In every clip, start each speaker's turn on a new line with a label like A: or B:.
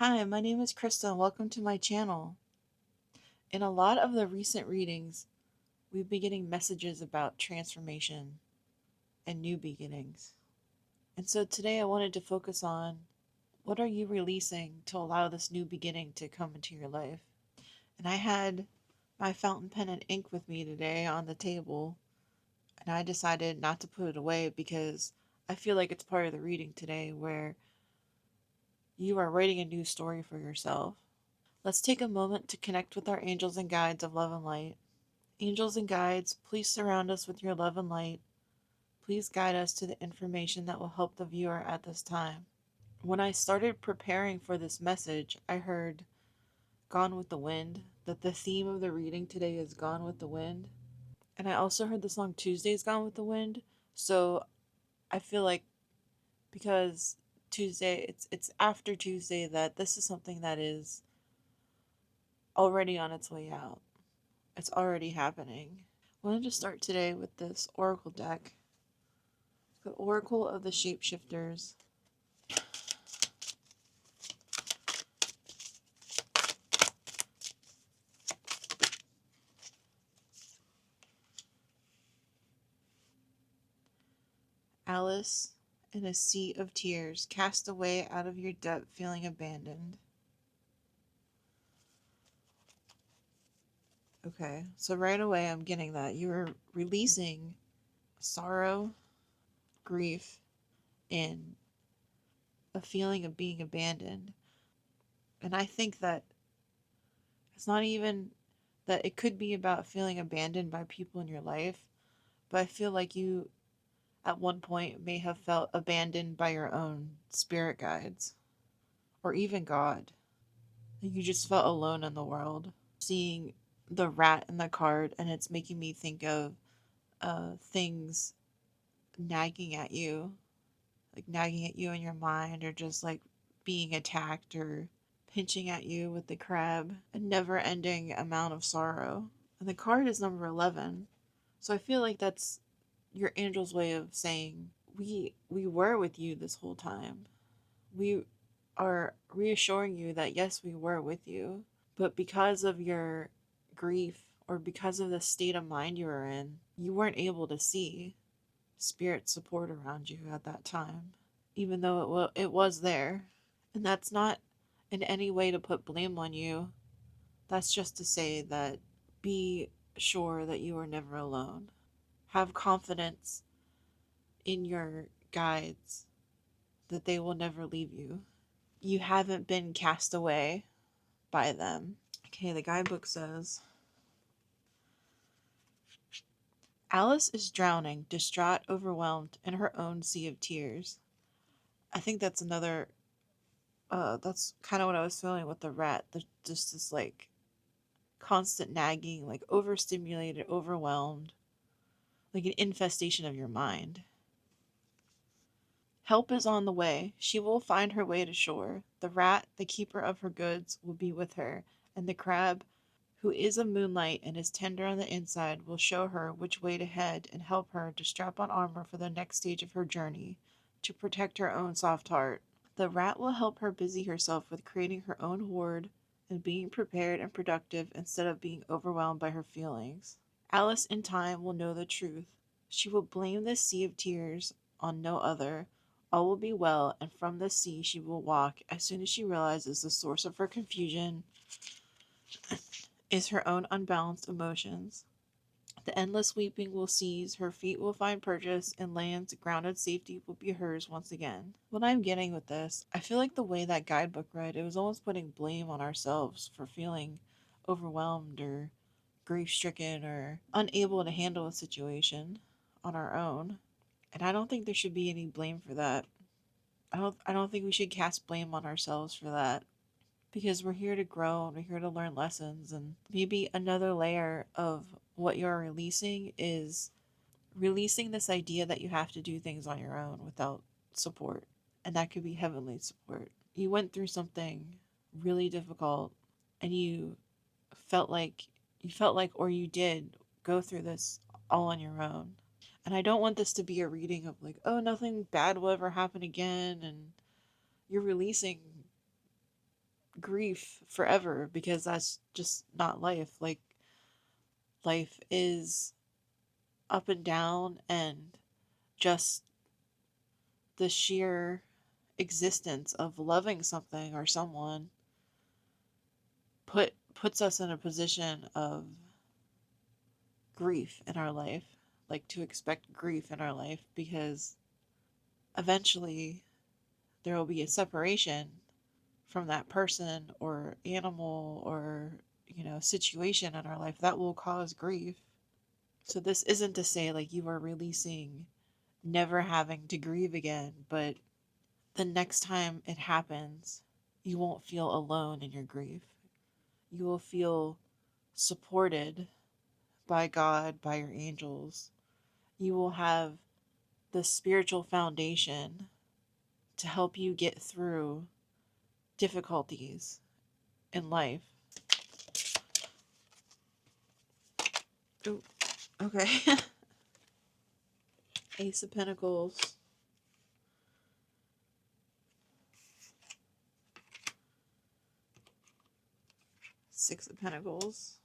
A: Hi, my name is Krista and welcome to my channel. In a lot of the recent readings, we've been getting messages about transformation and new beginnings. And so today I wanted to focus on what are you releasing to allow this new beginning to come into your life? And I had my fountain pen and ink with me today on the table, and I decided not to put it away because I feel like it's part of the reading today where you are writing a new story for yourself. Let's take a moment to connect with our angels and guides of love and light. Angels and guides, please surround us with your love and light. Please guide us to the information that will help the viewer at this time. When I started preparing for this message, I heard Gone with the Wind, that the theme of the reading today is Gone with the Wind. And I also heard the song Tuesday's Gone with the Wind. So I feel like because Tuesday, it's after Tuesday, that this is something that is already on its way out. It's already happening. I wanted to start today with this oracle deck, the Oracle of the Shapeshifters. Alice, in a sea of tears, cast away out of your depth, feeling abandoned. Okay, so right away I'm getting that. You're releasing sorrow, grief, and a feeling of being abandoned. And I think that it's not even that it could be about feeling abandoned by people in your life, but I feel like you at one point may have felt abandoned by your own spirit guides or even God. You just felt alone in the world. Seeing the rat in the card, and it's making me think of things nagging at you, like nagging at you in your mind, or just like being attacked or pinching at you with the crab, a never ending amount of sorrow. And the card is number 11. So I feel like that's your angel's way of saying we were with you this whole time. We are reassuring you that yes, we were with you, but because of your grief or because of the state of mind you were in, you weren't able to see spirit support around you at that time, even though it was there. And that's not in any way to put blame on you. That's just to say that be sure that you are never alone. Have confidence in your guides that they will never leave you. You haven't been cast away by them. Okay, the guidebook says Alice is drowning, distraught, overwhelmed in her own sea of tears. I think that's another. That's kind of what I was feeling with the rat. Just this like constant nagging, like overstimulated, overwhelmed, like an infestation of your mind. Help is on the way. She will find her way to shore. The rat, the keeper of her goods, will be with her, and the crab, who is of moonlight and is tender on the inside, will show her which way to head and help her to strap on armor for the next stage of her journey, to protect her own soft heart. The rat will help her busy herself with creating her own hoard and being prepared and productive instead of being overwhelmed by her feelings. Alice in time will know the truth. She will blame this sea of tears on no other. All will be well, and from this sea she will walk as soon as she realizes the source of her confusion is her own unbalanced emotions. The endless weeping will cease, her feet will find purchase, and land's grounded safety will be hers once again. What I'm getting with this, I feel like the way that guidebook read, it was almost putting blame on ourselves for feeling overwhelmed or grief stricken or unable to handle a situation on our own. And I don't think there should be any blame for that. I don't think we should cast blame on ourselves for that because we're here to grow and we're here to learn lessons. And maybe another layer of what you're releasing is releasing this idea that you have to do things on your own without support. And that could be heavenly support. You went through something really difficult and you felt like or you did go through this all on your own. And I don't want this to be a reading of like, oh, nothing bad will ever happen again and you're releasing grief forever, because that's just not life. Like, life is up and down, and just the sheer existence of loving something or someone puts us in a position of grief in our life, like to expect grief in our life, because eventually there will be a separation from that person or animal or, situation in our life that will cause grief. So this isn't to say like you are releasing never having to grieve again, but the next time it happens, you won't feel alone in your grief. You will feel supported by God, by your angels. You will have the spiritual foundation to help you get through difficulties in life. Ooh, okay. Ace of Pentacles, Six of Pentacles,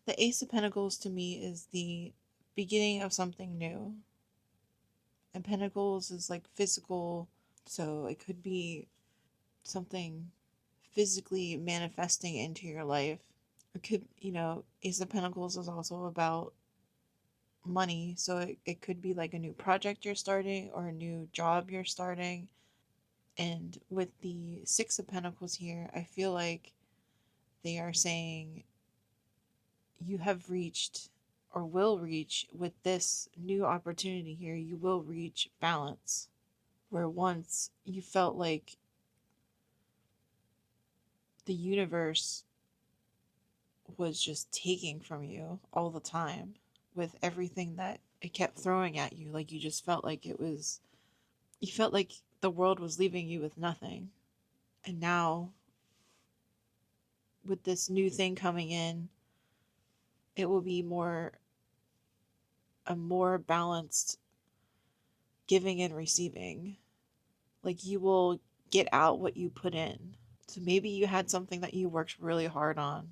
A: the Ace of Pentacles to me is the beginning of something new. And Pentacles is like physical, so it could be something physically manifesting into your life. It could, Ace of Pentacles is also about money, so it could be like a new project you're starting or a new job you're starting. And with the Six of Pentacles here, I feel like they are saying you have reached or will reach with this new opportunity here, you will reach balance. Where once you felt like the universe was just taking from you all the time with everything that it kept throwing at you. Like you just felt like you felt like the world was leaving you with nothing. And now, with this new thing coming in, it will be a more balanced giving and receiving. Like you will get out what you put in. So maybe you had something that you worked really hard on,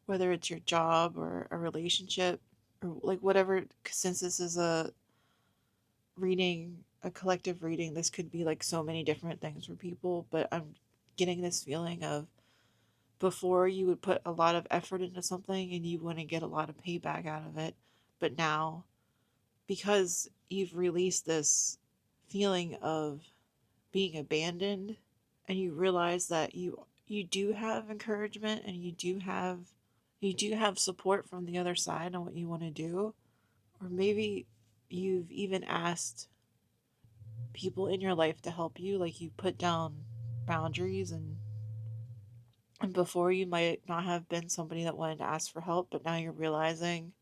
A: whether it's your job or a relationship or like whatever, since this is a collective reading, this could be like so many different things for people, but I'm getting this feeling of before you would put a lot of effort into something and you wouldn't get a lot of payback out of it. But now, because you've released this feeling of being abandoned and you realize that you do have encouragement and you do have support from the other side on what you want to do, or maybe you've even asked people in your life to help you, like you put down boundaries, and before you might not have been somebody that wanted to ask for help, but now you're realizing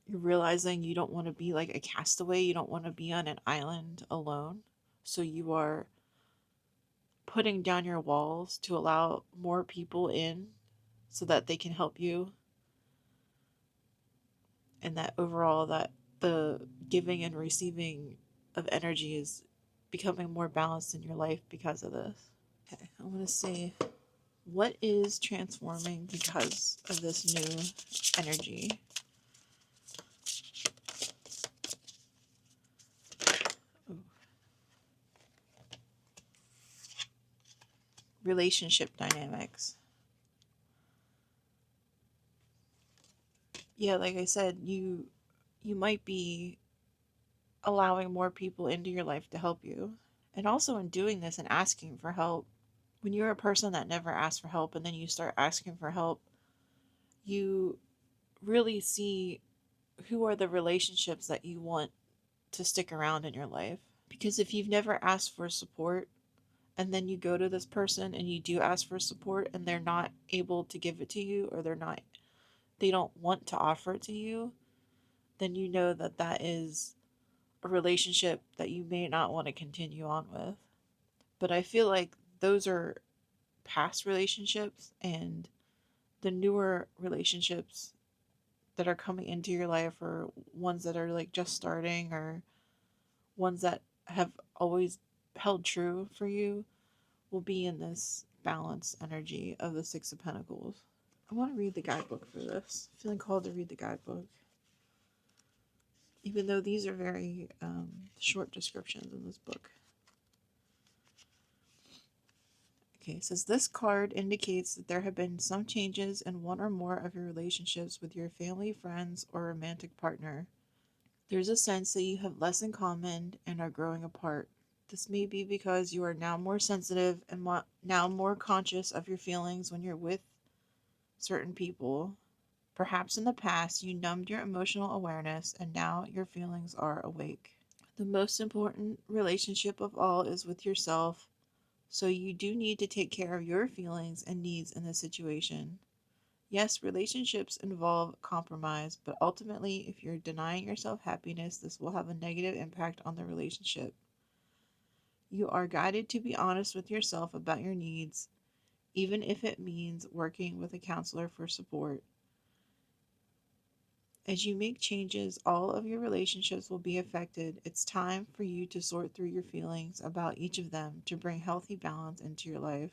A: you don't want to be like a castaway, you don't want to be on an island alone, so you are putting down your walls to allow more people in so that they can help you, and that overall that the giving and receiving of energy is becoming more balanced in your life because of this. Okay, I want to see what is transforming because of this new energy. Ooh. Relationship dynamics. Yeah, like I said, you might be allowing more people into your life to help you. And also in doing this and asking for help, when you're a person that never asked for help and then you start asking for help, you really see who are the relationships that you want to stick around in your life. Because if you've never asked for support and then you go to this person and you do ask for support and they're not able to give it to you, or they don't want to offer it to you, then you know that that is a relationship that you may not want to continue on with. But I feel like those are past relationships, and the newer relationships that are coming into your life, or ones that are like just starting, or ones that have always held true for you, will be in this balanced energy of the Six of Pentacles. I want to read the guidebook for this. I'm feeling called to read the guidebook. Even though these are very short descriptions in this book. Okay, it says this card indicates that there have been some changes in one or more of your relationships with your family, friends, or romantic partner. There's a sense that you have less in common and are growing apart. This may be because you are now more sensitive and now more conscious of your feelings when you're with certain people. Perhaps in the past you numbed your emotional awareness and now your feelings are awake. The most important relationship of all is with yourself, so you do need to take care of your feelings and needs in this situation. Yes, relationships involve compromise, but ultimately, if you're denying yourself happiness, this will have a negative impact on the relationship. You are guided to be honest with yourself about your needs, even if it means working with a counselor for support. As you make changes, all of your relationships will be affected. It's time for you to sort through your feelings about each of them to bring healthy balance into your life.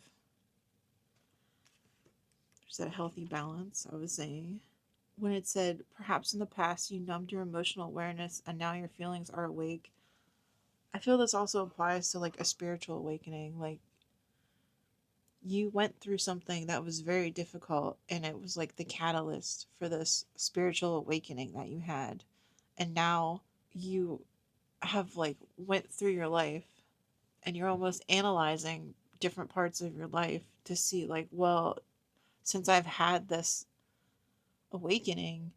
A: There's that healthy balance I was saying. When it said, perhaps in the past you numbed your emotional awareness and now your feelings are awake, I feel this also applies to like a spiritual awakening. Like, you went through something that was very difficult, and it was like the catalyst for this spiritual awakening that you had. And now you have like went through your life, and you're almost analyzing different parts of your life to see like, well, since I've had this awakening,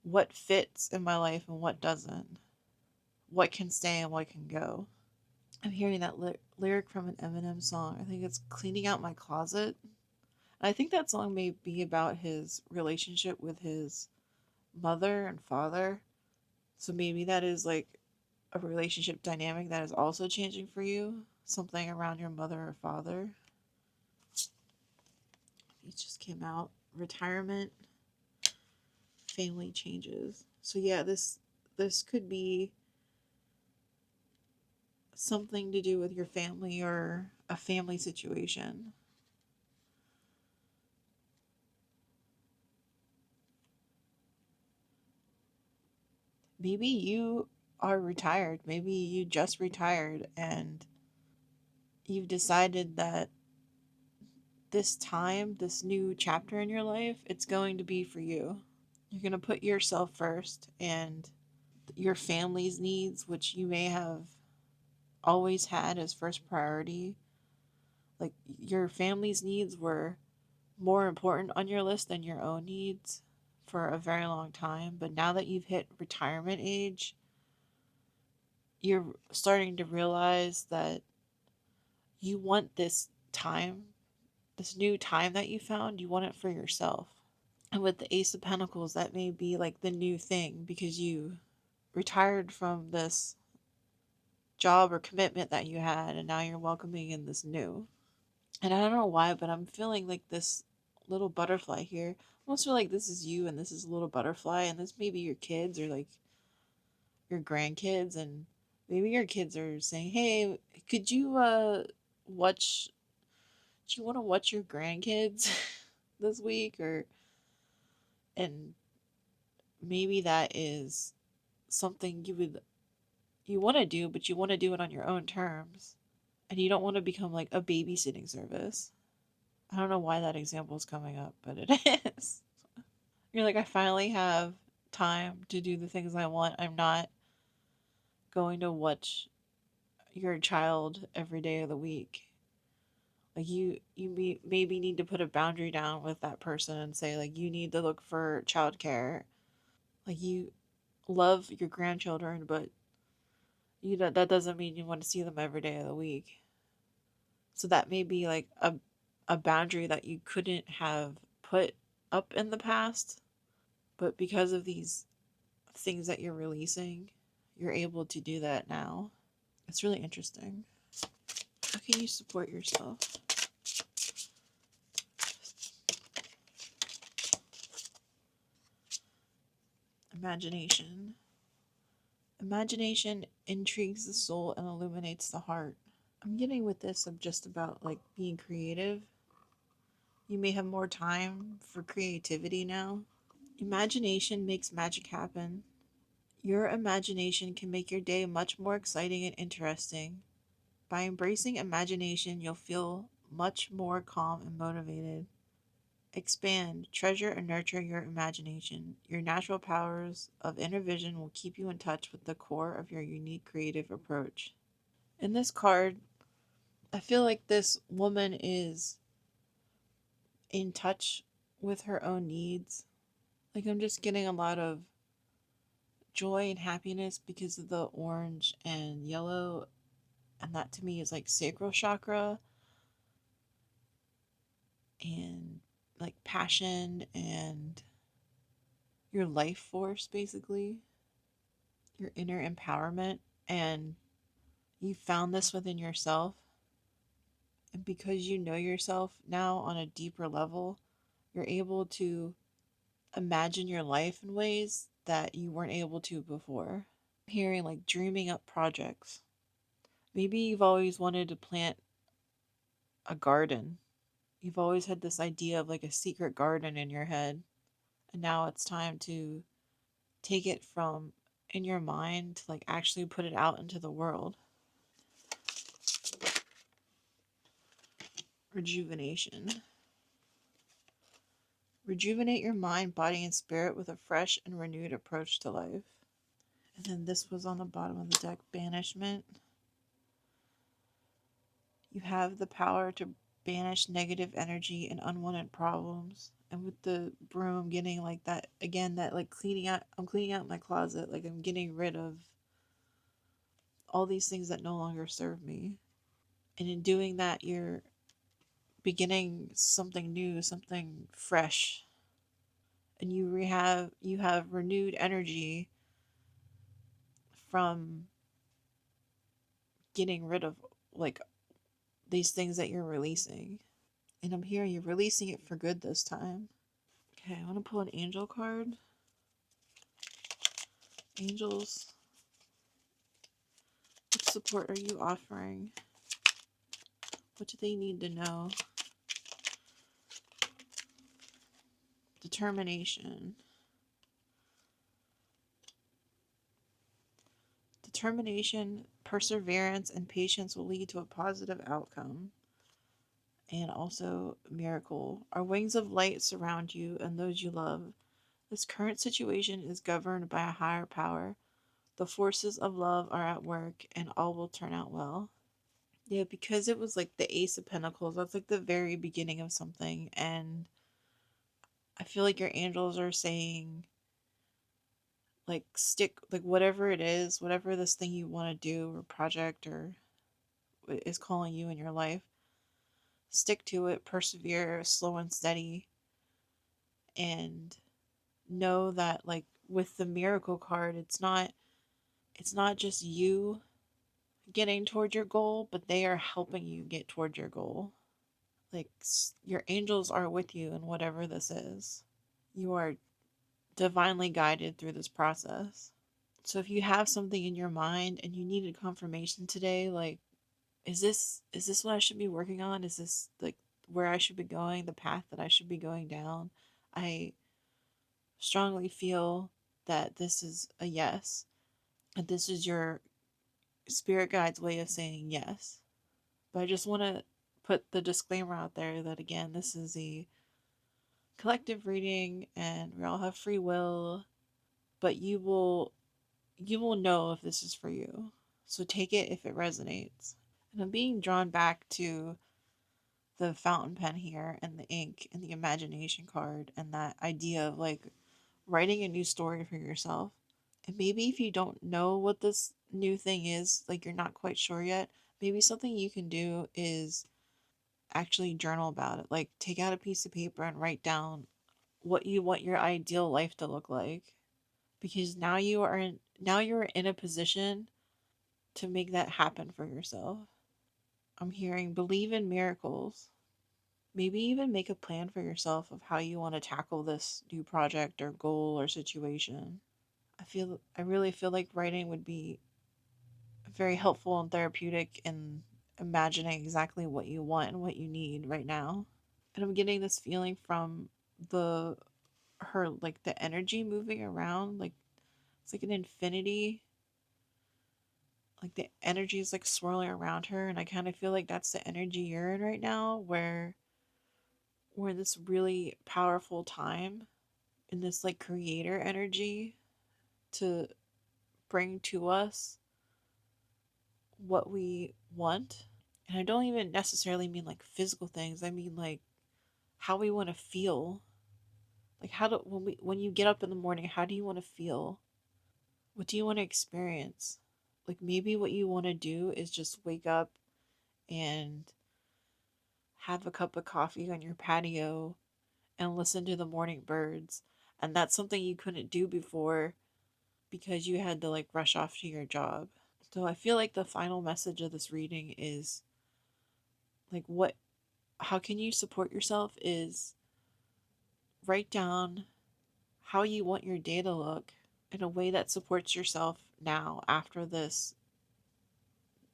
A: what fits in my life and what doesn't, what can stay and what can go. I'm hearing that lyric from an Eminem song. I think it's Cleaning Out My Closet. And I think that song may be about his relationship with his mother and father. So maybe that is like a relationship dynamic that is also changing for you. Something around your mother or father. It just came out. Retirement, family changes. So yeah, this could be something to do with your family or a family situation. Maybe you are retired. Maybe you just retired and you've decided that this time, this new chapter in your life, it's going to be for you. You're going to put yourself first and your family's needs, which you may have always had as first priority. Like, your family's needs were more important on your list than your own needs for a very long time. But now that you've hit retirement age, you're starting to realize that you want this time, this new time that you found, you want it for yourself. And with the Ace of Pentacles, that may be like the new thing because you retired from this job or commitment that you had, and now you're welcoming in this new. And I don't know why, but I'm feeling like this little butterfly here. I almost feel like this is you and this is a little butterfly, and this may be your kids or like your grandkids, and maybe your kids are saying, hey, could you watch, do you want to watch your grandkids this week? Or, and maybe that is something you want to do, but you want to do it on your own terms, and you don't want to become like a babysitting service. I don't know why that example is coming up, but it is. You're like, I finally have time to do the things I want. I'm not going to watch your child every day of the week. Like, maybe need to put a boundary down with that person and say, like, you need to look for childcare. Like, you love your grandchildren, but that doesn't mean you want to see them every day of the week. So that may be like a boundary that you couldn't have put up in the past, but because of these things that you're releasing, you're able to do that now. It's really interesting. How can you support yourself? Imagination. Imagination intrigues the soul and illuminates the heart. I'm getting with this of just about like being creative. You may have more time for creativity now. Imagination makes magic happen. Your imagination can make your day much more exciting and interesting. By embracing imagination, you'll feel much more calm and motivated. Expand, treasure, and nurture your imagination. Your natural powers of inner vision will keep you in touch with the core of your unique creative approach. In this card, I feel like this woman is in touch with her own needs. Like, I'm just getting a lot of joy and happiness because of the orange and yellow, and that to me is like sacral chakra and like passion and your life force, basically, your inner empowerment. And you found this within yourself. And because you know yourself now on a deeper level, you're able to imagine your life in ways that you weren't able to before. Hearing like dreaming up projects. Maybe you've always wanted to plant a garden. You've always had this idea of like a secret garden in your head. And now it's time to take it from in your mind to like actually put it out into the world. Rejuvenation. Rejuvenate your mind, body, and spirit with a fresh and renewed approach to life. And then this was on the bottom of the deck, banishment. You have the power to banish negative energy and unwanted problems. And with the broom, I'm getting like that again, that like cleaning out, I'm cleaning out my closet. Like I'm getting rid of all these things that no longer serve me. And in doing that, you're beginning something new, something fresh. And you have renewed energy from getting rid of like these things that you're releasing. And I'm hearing you're releasing it for good this time. Okay, I want to pull an angel card. Angels, what support are you offering? What do they need to know? Determination. Determination, perseverance, and patience will lead to a positive outcome. And also, miracle. Our wings of light surround you and those you love. This current situation is governed by a higher power. The forces of love are at work, and all will turn out well. Yeah, because it was like the Ace of Pentacles, that's like the very beginning of something. And I feel like your angels are saying, like, stick, like, whatever it is, whatever this thing you want to do or project or is calling you in your life, stick to it, persevere, slow and steady, and know that, like, with the miracle card, it's not just you getting toward your goal, but they are helping you get toward your goal. Like, your angels are with you in whatever this is. You are divinely guided through this process. So if you have something in your mind and you needed confirmation today, like, is this what I should be working on? Is this like where I should be going, the path that I should be going down? I strongly feel that this is a yes. And this is your spirit guide's way of saying yes. But I just want to put the disclaimer out there that again, this is a collective reading and we all have free will, but you will know if this is for you. So take it if it resonates. And I'm being drawn back to the fountain pen here and the ink and the imagination card and that idea of like writing a new story for yourself. And maybe if you don't know what this new thing is, like you're not quite sure yet, maybe something you can do is actually journal about it. Like take out a piece of paper and write down what you want your ideal life to look like. Because now you're in a position to make that happen for yourself. I'm hearing believe in miracles. Maybe even make a plan for yourself of how you want to tackle this new project or goal or situation. I really feel like writing would be very helpful and therapeutic in imagining exactly what you want and what you need right now. And I'm getting this feeling from the her like the energy moving around, like it's like an infinity, like the energy is like swirling around her, and I kind of feel like that's the energy you're in right now, where we're in this really powerful time in this like creator energy to bring to us what we want. And I don't even necessarily mean like physical things. I mean like how we want to feel. Like how do when you get up in the morning, how do you want to feel? What do you want to experience? Like maybe what you want to do is just wake up and have a cup of coffee on your patio and listen to the morning birds. And that's something you couldn't do before because you had to like rush off to your job. So I feel like the final message of this reading is like what how can you support yourself is write down how you want your day to look in a way that supports yourself now after this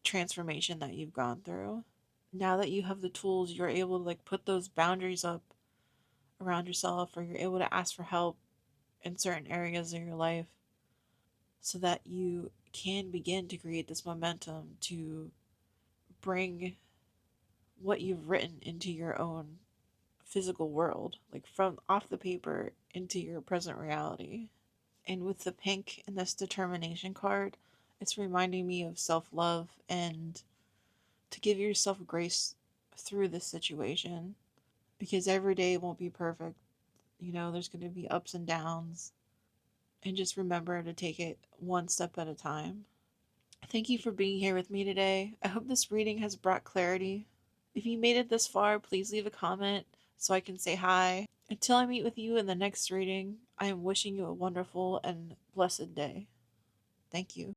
A: transformation that you've gone through. Now that you have the tools, you're able to like put those boundaries up around yourself, or you're able to ask for help in certain areas of your life so that you can begin to create this momentum to bring what you've written into your own physical world, like from off the paper into your present reality. And with the pink and this determination card, it's reminding me of self love and to give yourself grace through this situation because every day won't be perfect. You know, there's going to be ups and downs. And just remember to take it one step at a time. Thank you for being here with me today. I hope this reading has brought clarity. If you made it this far, please leave a comment so I can say hi. Until I meet with you in the next reading, I am wishing you a wonderful and blessed day. Thank you.